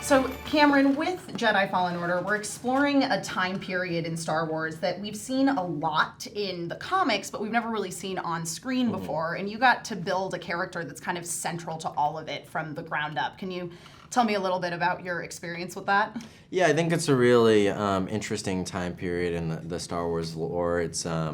So, Cameron, with Jedi Fallen Order, we're exploring a time period in Star Wars that we've seen a lot in the comics, but we've never really seen on screen before. And you got to build a character that's kind of central to all of it from the ground up. Can you tell me a little bit about your experience with that? Yeah, I think it's a really interesting time period in the Star Wars lore. It's a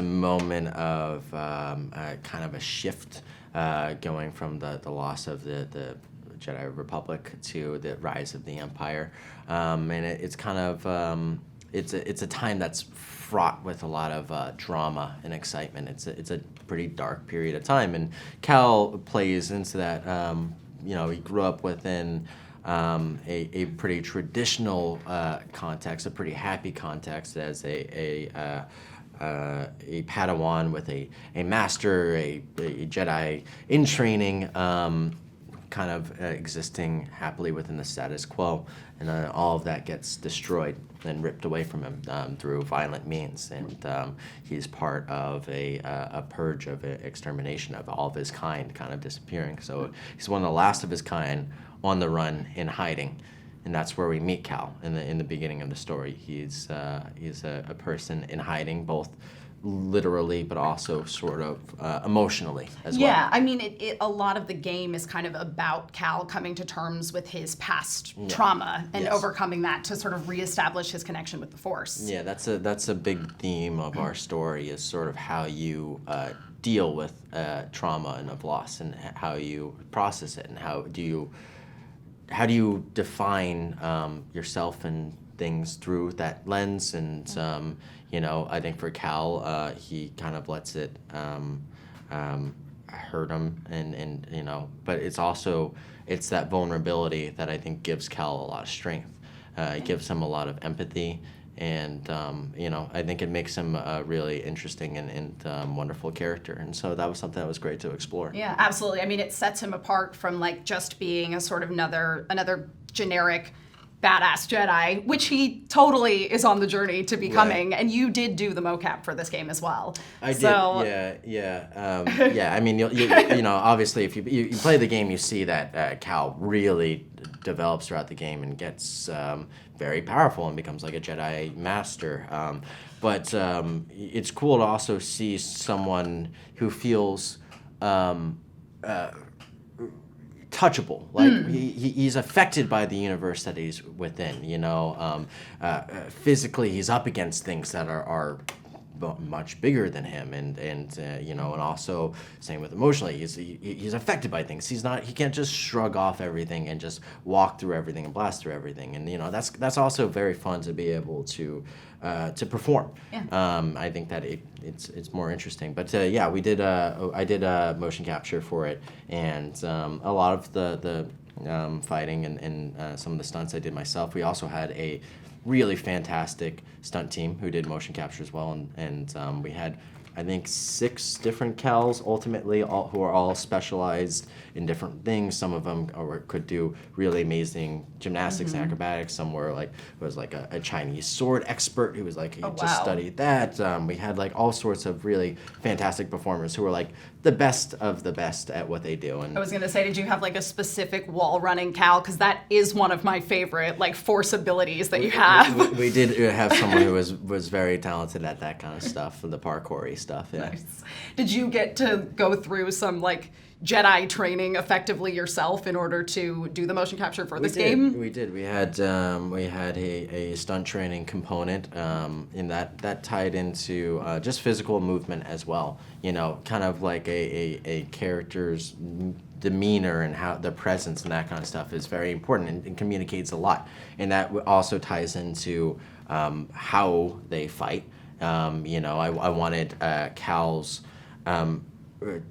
moment of kind of a shift going from the loss of the Jedi Republic to the rise of the Empire, and it's kind of it's a time that's fraught with a lot of drama and excitement. It's a pretty dark period of time, and Cal plays into that. He grew up within a pretty traditional context, a pretty happy context as a Padawan with a master, a Jedi in training. Kind of existing happily within the status quo, and all of that gets destroyed and ripped away from him through violent means, and he's part of a purge of extermination of all of his kind kind of disappearing. So he's one of the last of his kind on the run in hiding, and that's where we meet Cal in the beginning of the story. He's a person in hiding, both literally, but also sort of emotionally as well. Yeah, I mean, a lot of the game is kind of about Cal coming to terms with his past trauma and overcoming that to sort of reestablish his connection with the Force. Yeah, that's a big theme of our story, is sort of how you deal with trauma and of loss, and how you process it, and how do you define yourself and things through that lens. And I think for Cal, he kind of lets it hurt him, and but it's that vulnerability that I think gives Cal a lot of strength. It gives him a lot of empathy, and I think it makes him a really interesting and wonderful character. And so that was something that was great to explore. Yeah, absolutely. I mean, it sets him apart from like just being a sort of another generic badass Jedi, which he totally is on the journey to becoming. Right. And you did do the mocap for this game as well. I did. Yeah. I mean, obviously, if you play the game, you see that Cal really develops throughout the game and gets very powerful and becomes like a Jedi master. But it's cool to also see someone who feels touchable, like he's affected by the universe that he's within. Physically, he's up against things that are much bigger than him, and also same with emotionally, he's affected by things. He can't just shrug off everything and just walk through everything and blast through everything, and that's also very fun to be able to perform. Yeah. I think that it's more interesting, but we did I did motion capture for it, and a lot of the fighting and some of the stunts I did myself. We also had a really fantastic stunt team who did motion capture as well, and we had, I think, 6 different Cals ultimately, who are all specialized in different things. Some of them could do really amazing gymnastics and acrobatics. Some were was a Chinese sword expert who was just studied that. We had all sorts of really fantastic performers who were the best of the best at what they do. And I was gonna say, did you have a specific wall running Cal? Because that is one of my favorite Force abilities that you have. We did have someone who was very talented at that kind of stuff, the parkour stuff. Yeah. Nice. Did you get to go through some Jedi training effectively yourself in order to do the motion capture for this game? We did. We had a stunt training component in that tied into just physical movement as well. Kind of like a character's demeanor and how their presence and that kind of stuff is very important and communicates a lot. And that also ties into how they fight. I wanted Cal's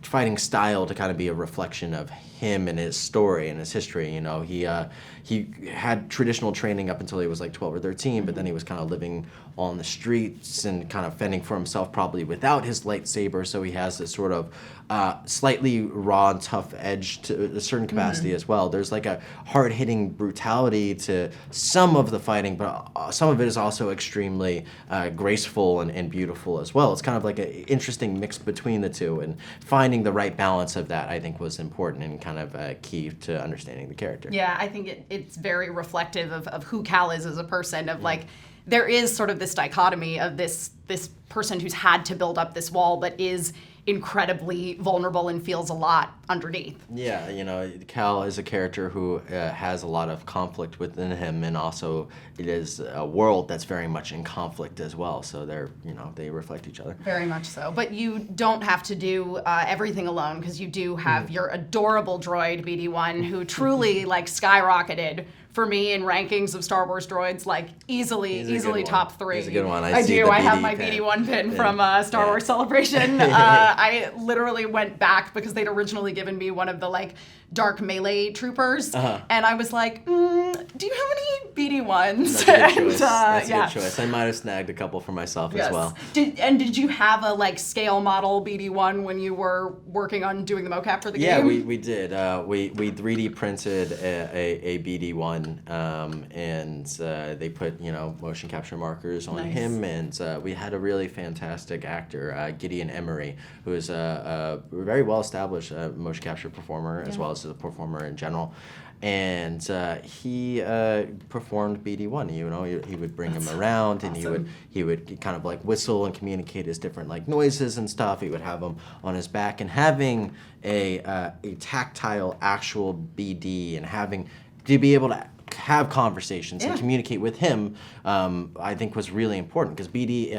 fighting style to kind of be a reflection of him and his story and his history. He had traditional training up until he was 12 or 13, but then he was kind of living on the streets and kind of fending for himself, probably without his lightsaber. So he has this sort of slightly raw and tough edge to a certain capacity as well. There's a hard-hitting brutality to some of the fighting, but some of it is also extremely graceful and beautiful as well. It's kind of an interesting mix between the two. And finding the right balance of that, I think, was important and kind of key to understanding the character. Yeah, I think it's very reflective of who Cal is as a person, of like, there is sort of this dichotomy of this person who's had to build up this wall, but is incredibly vulnerable and feels a lot underneath. Yeah, Cal is a character who has a lot of conflict within him, and also it is a world that's very much in conflict as well. So they reflect each other. Very much so. But you don't have to do everything alone, because you do have your adorable droid BD1, who truly like skyrocketed for me in rankings of Star Wars droids, like easily top 3. He's a good one. I do. I have my BD1 pin from Star Wars Celebration. I literally went back because they'd originally given me one of the like dark melee troopers, and I was like, do you have any BD1s? That's a good choice. That's a good choice. I might have snagged a couple for myself as well. Did you have a like scale model BD1 when you were working on doing the mocap for the game? Yeah, we did. We 3D printed a BD1, and they put motion capture markers on him, and we had a really fantastic actor, Gideon Emery, who is a very well established motion capture performer as well as a performer in general. And he performed BD1. He would bring him around, and he would kind of like whistle and communicate his different like noises and stuff. He would have him on his back, and having a tactile actual BD and having to be able to have conversations and communicate with him, I think was really important, because BD,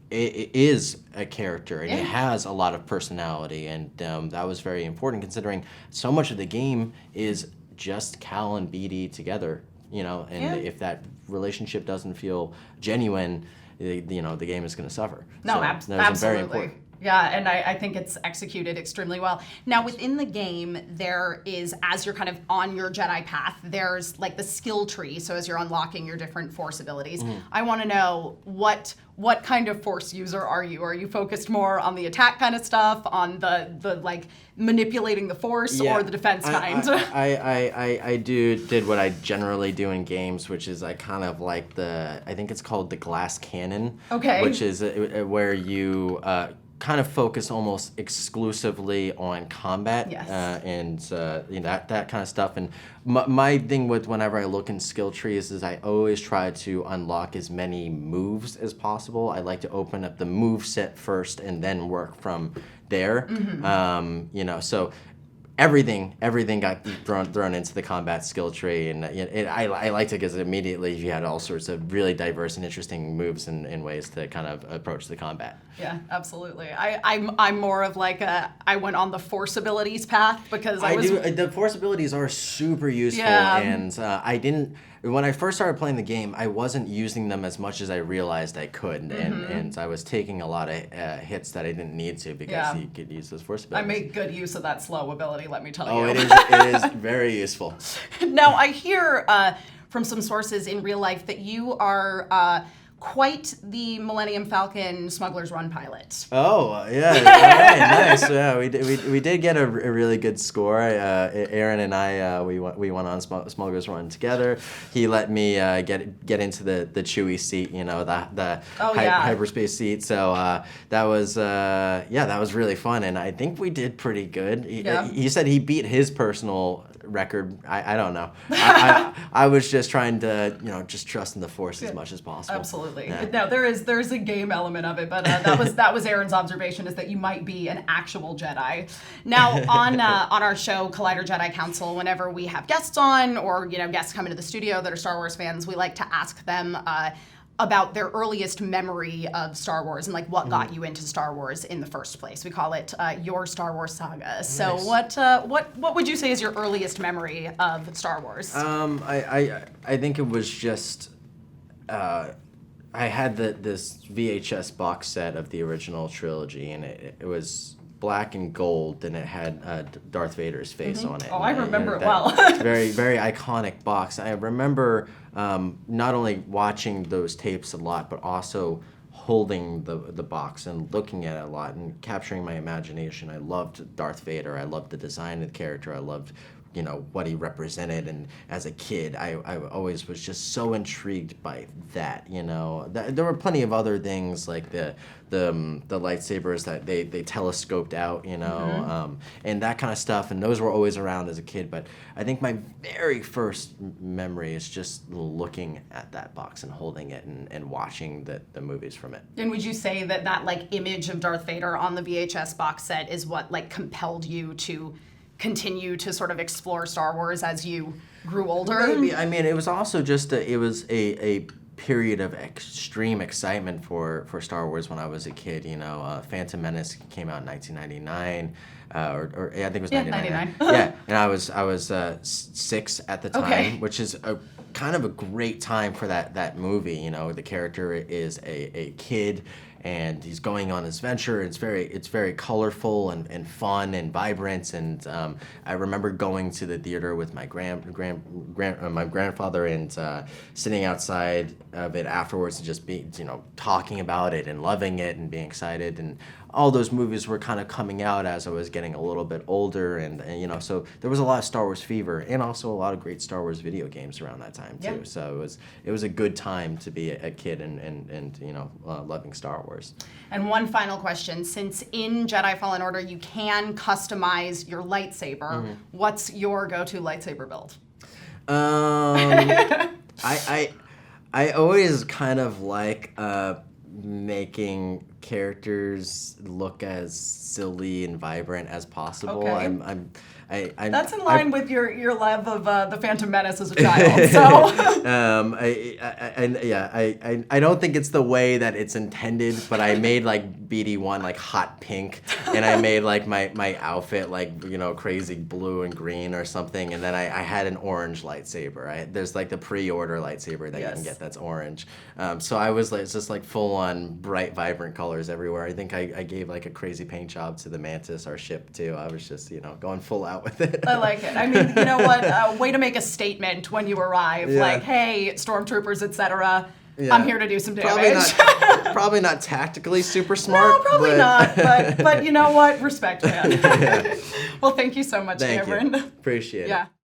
it is a character, and it has a lot of personality, and that was very important, considering so much of the game is just Cal and BD together, and if that relationship doesn't feel genuine, the game is going to suffer. No, so absolutely. Very important. Yeah, and I think it's executed extremely well. Now, within the game, there is, as you're kind of on your Jedi path, there's like the skill tree. So as you're unlocking your different Force abilities, I want to know what kind of Force user are you? Are you focused more on the attack kind of stuff, on the like manipulating the Force, or the defense kind? I did what I generally do in games, which is I kind of like I think it's called the glass cannon. Okay. Which is where you kind of focus almost exclusively on combat, and that kind of stuff. And my thing with whenever I look in skill trees is I always try to unlock as many moves as possible. I like to open up the move set first and then work from there. So everything got thrown into the combat skill tree, and I liked it because immediately you had all sorts of really diverse and interesting moves and ways to kind of approach the combat. Yeah, absolutely. I'm more of like I went on the Force abilities path, because the Force abilities are super useful, and I didn't. When I first started playing the game, I wasn't using them as much as I realized I could, and I was taking a lot of hits that I didn't need to, because you could use those Force abilities. I make good use of that slow ability, let me tell you. Oh, it is very useful. Now, I hear from some sources in real life that you are quite the Millennium Falcon Smuggler's Run pilot. Oh, yeah, right, nice. Yeah, we did get a really good score. Aaron and I, we went on Smuggler's Run together. He let me get into the Chewie seat, the hyperspace seat. So that was really fun, and I think we did pretty good. He said he beat his personal record. I don't know. I was just trying to just trust in the Force as much as possible. Absolutely. Yeah. No, there's a game element of it, but that was Aaron's observation, is that you might be an actual Jedi. Now, on our show Collider Jedi Council, whenever we have guests on, or guests come into the studio that are Star Wars fans, we like to ask them about their earliest memory of Star Wars and like what got you into Star Wars in the first place. We call it your Star Wars saga. Nice. So what would you say is your earliest memory of Star Wars? I think it was just I had this VHS box set of the original trilogy, and it was black and gold, and it had Darth Vader's face on it. Oh, I remember it well. Very, very iconic box. I remember not only watching those tapes a lot, but also holding the box and looking at it a lot and capturing my imagination. I loved Darth Vader. I loved the design of the character. I loved you know, what he represented. And as a kid, I always was just so intrigued by that, you know. There were plenty of other things like the lightsabers that they telescoped out, you know, and that kind of stuff, and those were always around as a kid. But I think my very first memory is just looking at that box and holding it and watching the movies from it. And would you say that like image of Darth Vader on the VHS box set is what like compelled you to continue to sort of explore Star Wars as you grew older? Maybe. I mean, it was also just a period of extreme excitement for Star Wars when I was a kid. You know, Phantom Menace came out in 1999, or I think it was 99. Yeah, and I was 6 at the time, which is a kind of a great time for that movie. You know, the character is a kid, and he's going on his venture. It's very colorful and fun and vibrant. And I remember going to the theater with my my grandfather and sitting outside of it afterwards and just being, you know, talking about it and loving it and being excited. And all those movies were kind of coming out as I was getting a little bit older, and you know, so there was a lot of Star Wars fever and also a lot of great Star Wars video games around that time too. So it was a good time to be a kid and you know, loving Star Wars. And one final question: since in Jedi Fallen Order you can customize your lightsaber, what's your go-to lightsaber build? I always kind of like making characters look as silly and vibrant as possible. Okay. That's in line with your love of the Phantom Menace as a child. So I don't think it's the way that it's intended, but I made like BD1 like hot pink, and I made like my outfit like, you know, crazy blue and green or something, and then I had an orange lightsaber. There's like the pre-order lightsaber that you can get that's orange. So I was like, it's just like full on bright, vibrant colors everywhere. I think I gave like a crazy paint job to the Mantis, our ship too. I was just, you know, going full out with it. I like it. I mean, you know what? Way to make a statement when you arrive. Like, hey, stormtroopers, etc. I'm here to do some damage. Probably not tactically super smart. No, probably not. But you know what? Respect, man. Well, thank you so much, Cameron. Thank you. Appreciate it. Yeah.